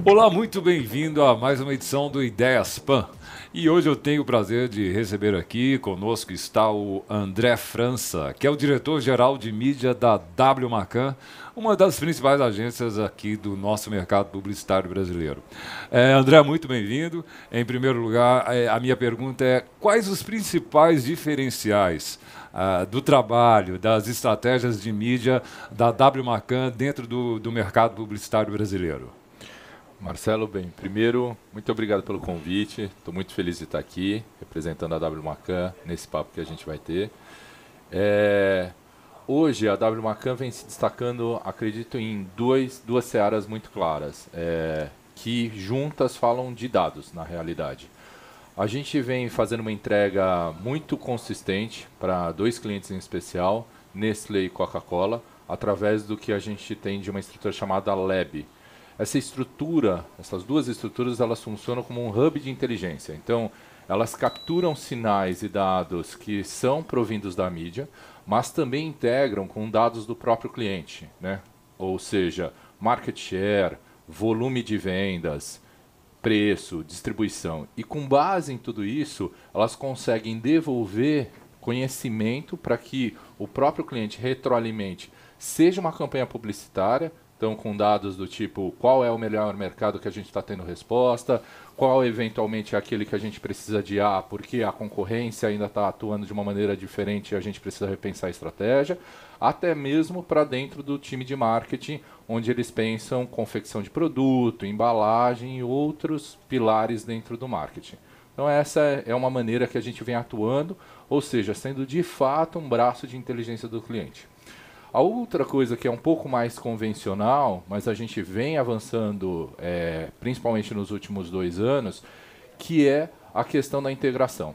Olá, muito bem-vindo a mais uma edição do Ideias Pan. E hoje eu tenho o prazer de receber aqui, conosco está o André França, que é o diretor-geral de mídia da W Macan, uma das principais agências aqui do nosso mercado publicitário brasileiro. André, muito bem-vindo. Em primeiro lugar, a minha pergunta é: quais os principais diferenciais do trabalho, das estratégias de mídia da W Macan dentro do mercado publicitário brasileiro? Marcelo, bem, primeiro, muito obrigado pelo convite. Estou muito feliz de estar aqui, representando a W Macan nesse papo que a gente vai ter. Hoje, a W Macan vem se destacando, acredito, em duas searas muito claras, que juntas falam de dados, na realidade. A gente vem fazendo uma entrega muito consistente para dois clientes em especial, Nestlé e Coca-Cola, através do que a gente tem de uma estrutura chamada Lab. Essa estrutura, essas duas estruturas, elas funcionam como um hub de inteligência. Então, elas capturam sinais e dados que são provindos da mídia, mas também integram com dados do próprio cliente, né? Ou seja, market share, volume de vendas, preço, distribuição. E com base em tudo isso, elas conseguem devolver conhecimento para que o próprio cliente retroalimente, seja uma campanha publicitária, então com dados do tipo qual é o melhor mercado que a gente está tendo resposta, qual eventualmente é aquele que a gente precisa adiar porque a concorrência ainda está atuando de uma maneira diferente e a gente precisa repensar a estratégia, até mesmo para dentro do time de marketing, onde eles pensam confecção de produto, embalagem e outros pilares dentro do marketing. Então essa é uma maneira que a gente vem atuando, ou seja, sendo de fato um braço de inteligência do cliente. A outra coisa que é um pouco mais convencional, mas a gente vem avançando, principalmente nos últimos 2 anos, que é a questão da integração.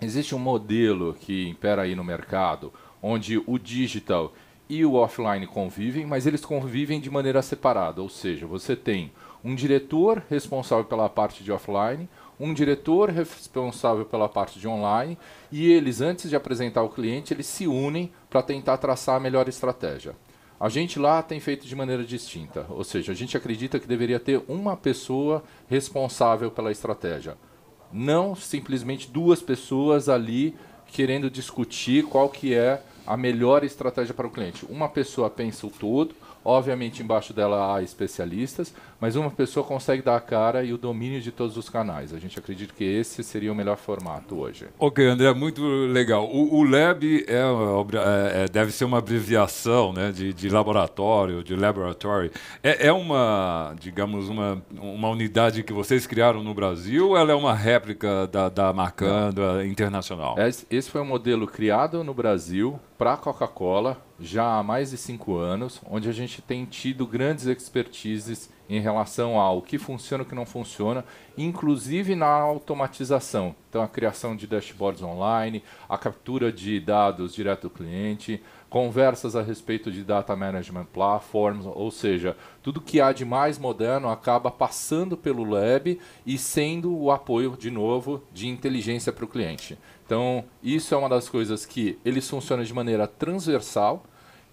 Existe um modelo que impera aí no mercado, onde o digital e o offline convivem, mas eles convivem de maneira separada, ou seja, você tem um diretor responsável pela parte de offline, um diretor responsável pela parte de online, e eles, antes de apresentar ao cliente, eles se unem para tentar traçar a melhor estratégia. A gente lá tem feito de maneira distinta, ou seja, a gente acredita que deveria ter uma pessoa responsável pela estratégia, não simplesmente 2 pessoas ali querendo discutir qual que é a melhor estratégia para o cliente. Uma pessoa pensa o todo, obviamente embaixo dela há especialistas, mas uma pessoa consegue dar a cara e o domínio de todos os canais. A gente acredita que esse seria o melhor formato hoje. Ok, André, muito legal. O Lab deve ser uma abreviação, né, de laboratório, de laboratory. É uma, digamos, uma unidade que vocês criaram no Brasil ou ela é uma réplica da Macan internacional? Esse foi um modelo criado no Brasil para a Coca-Cola já há mais de 5 anos, onde a gente tem tido grandes expertises em relação ao que funciona e o que não funciona, inclusive na automatização. Então, a criação de dashboards online, a captura de dados direto do cliente, conversas a respeito de data management platforms, ou seja, tudo que há de mais moderno acaba passando pelo Lab e sendo o apoio, de novo, de inteligência para o cliente. Então, isso é uma das coisas que eles funcionam de maneira transversal.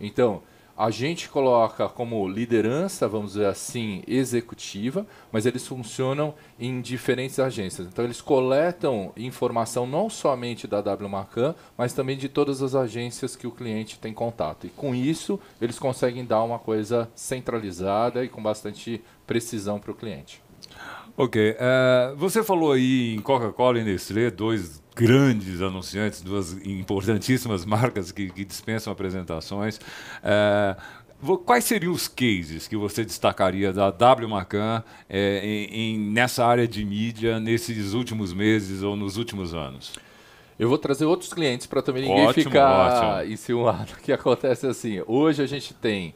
Então, a gente coloca como liderança, vamos dizer assim, executiva, mas eles funcionam em diferentes agências. Então, eles coletam informação não somente da W Macan, mas também de todas as agências que o cliente tem contato. E com isso, eles conseguem dar uma coisa centralizada e com bastante precisão para o cliente. Ok. Você falou aí em Coca-Cola e Nestlé, 2 grandes anunciantes, 2 importantíssimas marcas que dispensam apresentações. Quais seriam os cases que você destacaria da W Macan nessa área de mídia nesses últimos meses ou nos últimos anos? Eu vou trazer outros clientes para também ninguém ficar enciumado. O que acontece assim, hoje a gente tem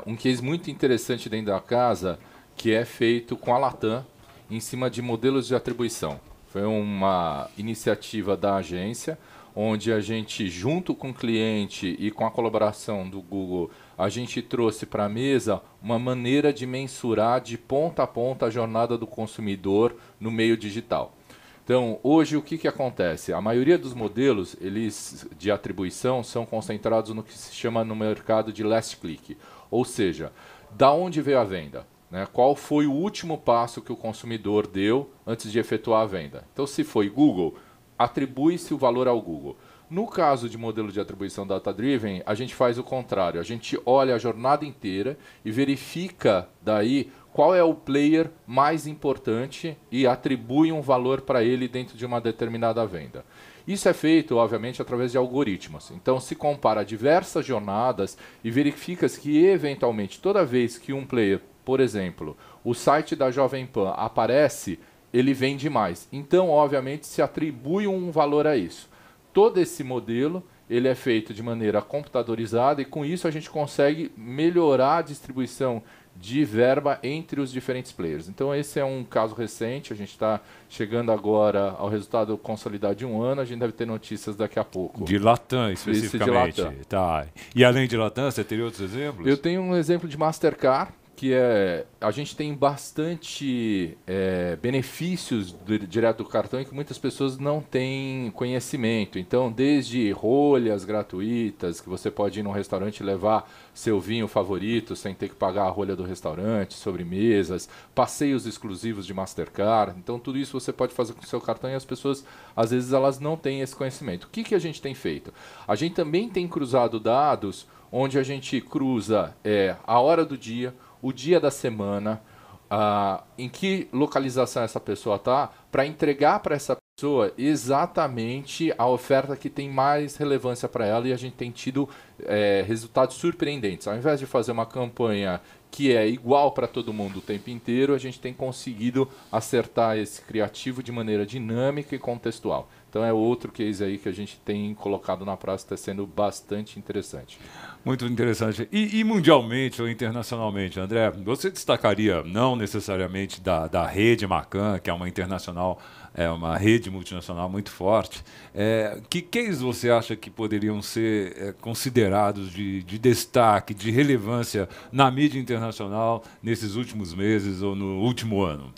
um case muito interessante dentro da casa que é feito com a Latam em cima de modelos de atribuição. Foi uma iniciativa da agência, onde a gente, junto com o cliente e com a colaboração do Google, a gente trouxe para a mesa uma maneira de mensurar de ponta a ponta a jornada do consumidor no meio digital. Então, hoje, o que acontece? A maioria dos modelos eles, de atribuição são concentrados no que se chama no mercado de last click. Ou seja, da onde veio a venda? Né? Qual foi o último passo que o consumidor deu antes de efetuar a venda? Então, se foi Google, atribui-se o valor ao Google. No caso de modelo de atribuição data-driven, a gente faz o contrário. A gente olha a jornada inteira e verifica daí qual é o player mais importante e atribui um valor para ele dentro de uma determinada venda. Isso é feito, obviamente, através de algoritmos. Então, se compara diversas jornadas e verifica-se que, eventualmente, toda vez que um player, por exemplo, o site da Jovem Pan aparece, ele vende mais. Então, obviamente, se atribui um valor a isso. Todo esse modelo ele é feito de maneira computadorizada e com isso a gente consegue melhorar a distribuição de verba entre os diferentes players. Então esse é um caso recente, a gente está chegando agora ao resultado consolidado de um ano, a gente deve ter notícias daqui a pouco. De Latam, especificamente. De Latam. Tá. E além de Latam, você teria outros exemplos? Eu tenho um exemplo de Mastercard, que é, a gente tem bastante benefícios direto do cartão e que muitas pessoas não têm conhecimento. Então, desde rolhas gratuitas, que você pode ir num restaurante e levar seu vinho favorito sem ter que pagar a rolha do restaurante, sobremesas, passeios exclusivos de Mastercard. Então, tudo isso você pode fazer com o seu cartão e as pessoas, às vezes, elas não têm esse conhecimento. O que a gente tem feito? A gente também tem cruzado dados onde a gente cruza a hora do dia, o dia da semana, em que localização essa pessoa está, para entregar para essa pessoa exatamente a oferta que tem mais relevância para ela e a gente tem tido resultados surpreendentes. Ao invés de fazer uma campanha que é igual para todo mundo o tempo inteiro, a gente tem conseguido acertar esse criativo de maneira dinâmica e contextual. Então é outro case aí que a gente tem colocado na praça, está sendo bastante interessante. Muito interessante. E mundialmente ou internacionalmente, André, você destacaria, não necessariamente da rede Macan, que é uma internacional, uma rede multinacional muito forte, que case você acha que poderiam ser considerados de destaque, de relevância na mídia internacional nesses últimos meses ou no último ano?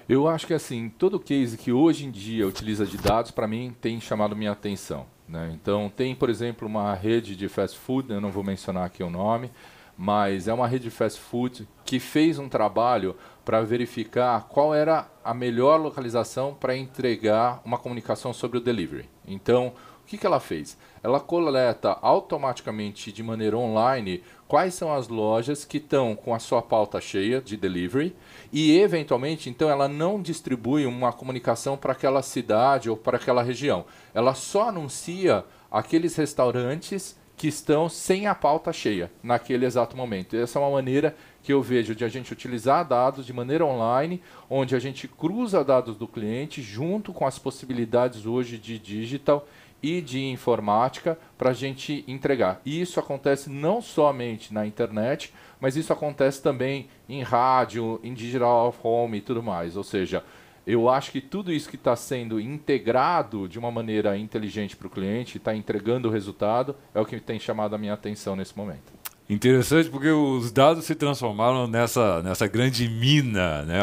Eu acho que assim, todo case que hoje em dia utiliza de dados, para mim, tem chamado minha atenção. Né? Então, tem, por exemplo, uma rede de fast food, eu não vou mencionar aqui o nome, mas é uma rede de fast food que fez um trabalho para verificar qual era a melhor localização para entregar uma comunicação sobre o delivery. Então, o que ela fez? Ela coleta automaticamente, de maneira online, quais são as lojas que estão com a sua pauta cheia de delivery e, eventualmente, então, ela não distribui uma comunicação para aquela cidade ou para aquela região. Ela só anuncia aqueles restaurantes que estão sem a pauta cheia naquele exato momento. Essa é uma maneira que eu vejo de a gente utilizar dados de maneira online, onde a gente cruza dados do cliente junto com as possibilidades hoje de digital e de informática para a gente entregar. E isso acontece não somente na internet, mas isso acontece também em rádio, em digital home e tudo mais. Ou seja, eu acho que tudo isso que está sendo integrado de uma maneira inteligente para o cliente, está entregando o resultado, é o que tem chamado a minha atenção nesse momento. Interessante porque os dados se transformaram nessa grande mina, né?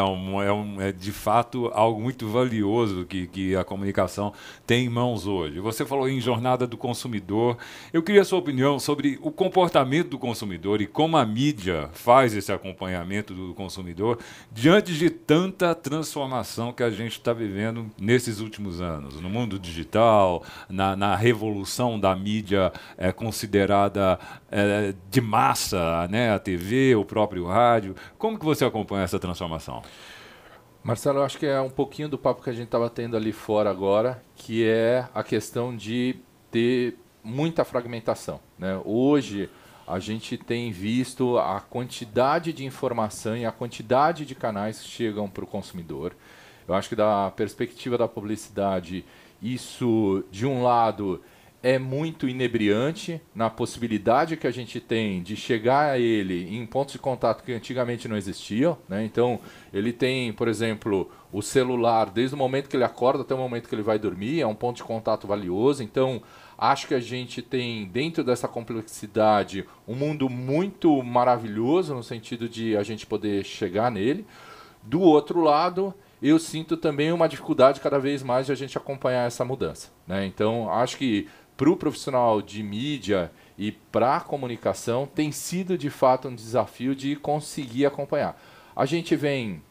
É de fato algo muito valioso que a comunicação tem em mãos hoje. Você falou em jornada do consumidor. Eu queria a sua opinião sobre o comportamento do consumidor e como a mídia faz esse acompanhamento do consumidor diante de tanta transformação que a gente está vivendo nesses últimos anos. No mundo digital, na revolução da mídia considerada de massa, né? A TV, o próprio rádio. Como que você acompanha essa transformação? Marcelo, eu acho que é um pouquinho do papo que a gente estava tendo ali fora agora, que é a questão de ter muita fragmentação. Né? Hoje, a gente tem visto a quantidade de informação e a quantidade de canais que chegam para o consumidor. Eu acho que da perspectiva da publicidade, isso, de um lado, é muito inebriante na possibilidade que a gente tem de chegar a ele em pontos de contato que antigamente não existiam. Né? Então, ele tem, por exemplo, o celular, desde o momento que ele acorda até o momento que ele vai dormir, é um ponto de contato valioso. Então, acho que a gente tem, dentro dessa complexidade, um mundo muito maravilhoso no sentido de a gente poder chegar nele. Do outro lado, eu sinto também uma dificuldade cada vez mais de a gente acompanhar essa mudança, né? Então, acho que para o profissional de mídia e para a comunicação tem sido de fato um desafio de conseguir acompanhar. A gente vem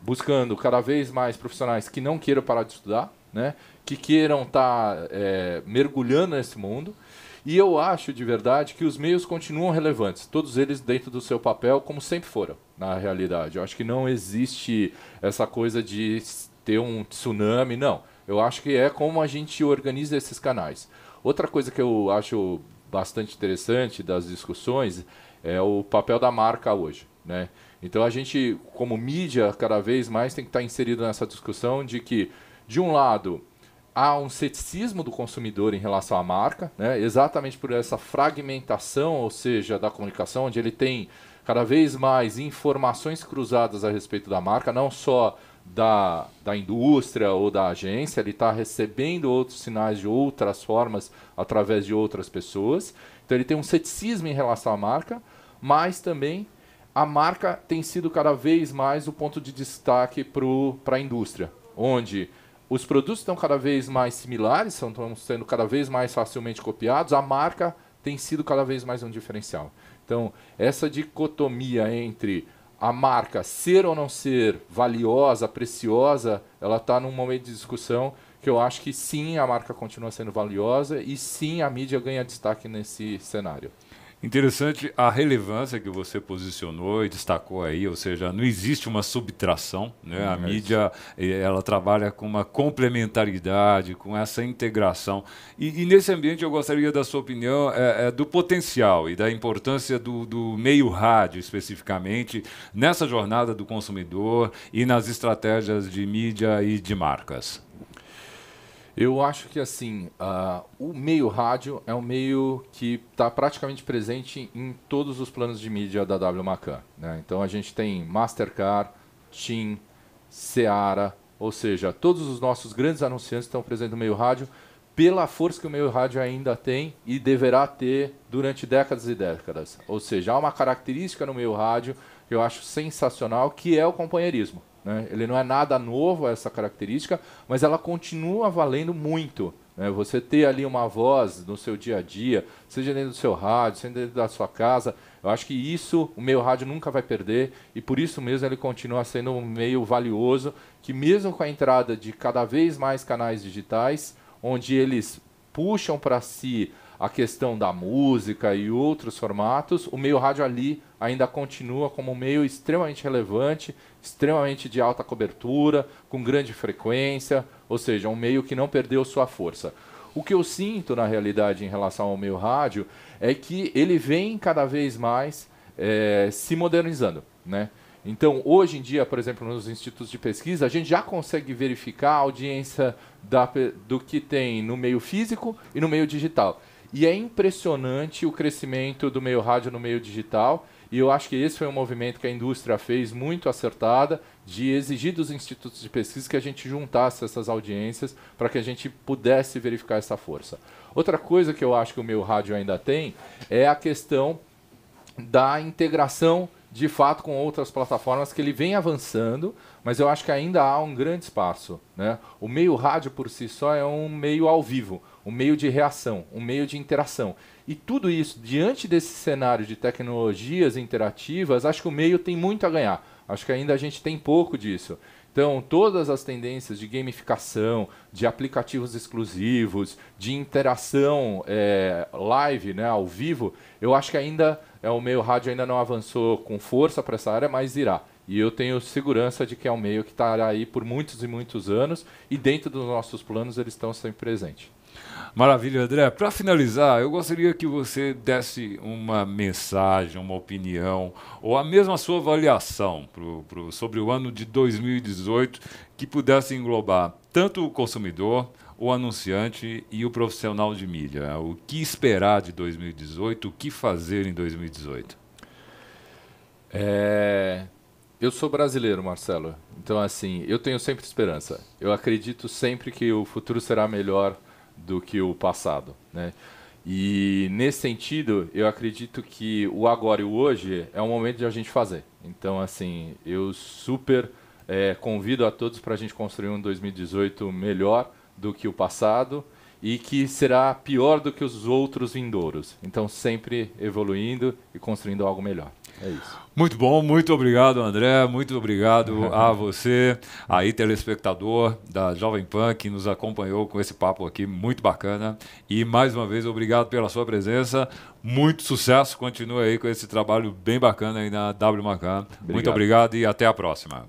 buscando cada vez mais profissionais que não queiram parar de estudar, né? Que queiram estar mergulhando nesse mundo. E eu acho de verdade que os meios continuam relevantes, todos eles dentro do seu papel, como sempre foram, na realidade. Eu acho que não existe essa coisa de ter um tsunami, não. Eu acho que é como a gente organiza esses canais. Outra coisa que eu acho bastante interessante das discussões é o papel da marca hoje, né? Então a gente, como mídia, cada vez mais tem que estar inserido nessa discussão de que, de um lado, há um ceticismo do consumidor em relação à marca, né? Exatamente por essa fragmentação, ou seja, da comunicação, onde ele tem cada vez mais informações cruzadas a respeito da marca, não só da indústria ou da agência, ele está recebendo outros sinais de outras formas através de outras pessoas. Então ele tem um ceticismo em relação à marca, mas também a marca tem sido cada vez mais o ponto de destaque para a indústria, onde os produtos estão cada vez mais similares, estão sendo cada vez mais facilmente copiados, a marca tem sido cada vez mais um diferencial. Então, essa dicotomia entre a marca ser ou não ser valiosa, preciosa, ela está num momento de discussão que eu acho que sim, a marca continua sendo valiosa e sim, a mídia ganha destaque nesse cenário. Interessante a relevância que você posicionou e destacou aí, ou seja, não existe uma subtração, né? A mídia, ela trabalha com uma complementaridade, com essa integração. E nesse ambiente eu gostaria da sua opinião do potencial e da importância do meio rádio, especificamente, nessa jornada do consumidor e nas estratégias de mídia e de marcas. Eu acho que assim, o meio rádio é um meio que está praticamente presente em todos os planos de mídia da W Macan, né? Então a gente tem Mastercard, TIM, Seara, ou seja, todos os nossos grandes anunciantes estão presentes no meio rádio pela força que o meio rádio ainda tem e deverá ter durante décadas e décadas. Ou seja, há uma característica no meio rádio que eu acho sensacional, que é o companheirismo, né? Ele não é nada novo, essa característica, mas ela continua valendo muito, né? Você ter ali uma voz no seu dia a dia, seja dentro do seu rádio, seja dentro da sua casa, eu acho que isso o meio rádio nunca vai perder e por isso mesmo ele continua sendo um meio valioso, que mesmo com a entrada de cada vez mais canais digitais, onde eles puxam para si a questão da música e outros formatos, o meio rádio ali ainda continua como um meio extremamente relevante, extremamente de alta cobertura, com grande frequência, ou seja, um meio que não perdeu sua força. O que eu sinto, na realidade, em relação ao meio rádio, é que ele vem cada vez mais se modernizando, né? Então, hoje em dia, por exemplo, nos institutos de pesquisa, a gente já consegue verificar a audiência do que tem no meio físico e no meio digital. E é impressionante o crescimento do meio rádio no meio digital, e eu acho que esse foi um movimento que a indústria fez muito acertada, de exigir dos institutos de pesquisa que a gente juntasse essas audiências para que a gente pudesse verificar essa força. Outra coisa que eu acho que o meio rádio ainda tem é a questão da integração de fato com outras plataformas, que ele vem avançando, mas eu acho que ainda há um grande espaço, né? O meio rádio por si só é um meio ao vivo, um meio de reação, um meio de interação. E tudo isso, diante desse cenário de tecnologias interativas, acho que o meio tem muito a ganhar. Acho que ainda a gente tem pouco disso. Então, todas as tendências de gamificação, de aplicativos exclusivos, de interação live, né, ao vivo, eu acho que ainda o meio rádio ainda não avançou com força para essa área, mas irá. E eu tenho segurança de que é um meio que estará aí por muitos e muitos anos e dentro dos nossos planos eles estão sempre presentes. Maravilha, André. Para finalizar, eu gostaria que você desse uma mensagem, uma opinião, ou a mesma sua avaliação sobre o ano de 2018, que pudesse englobar tanto o consumidor, o anunciante e o profissional de mídia. O que esperar de 2018, o que fazer em 2018? Eu sou brasileiro, Marcelo. Então, assim, eu tenho sempre esperança. Eu acredito sempre que o futuro será melhor do que o passado, né? E nesse sentido, eu acredito que o agora e o hoje é o momento de a gente fazer. Então, assim, eu super Convido a todos para a gente construir um 2018 melhor do que o passado e que será pior do que os outros vindouros. Então, sempre evoluindo e construindo algo melhor. É isso. Muito bom, muito obrigado, André, muito obrigado a você, aí telespectador da Jovem Pan, que nos acompanhou com esse papo aqui, muito bacana. E mais uma vez, obrigado pela sua presença, muito sucesso, continue aí com esse trabalho bem bacana aí na W Macan. Muito obrigado e até a próxima.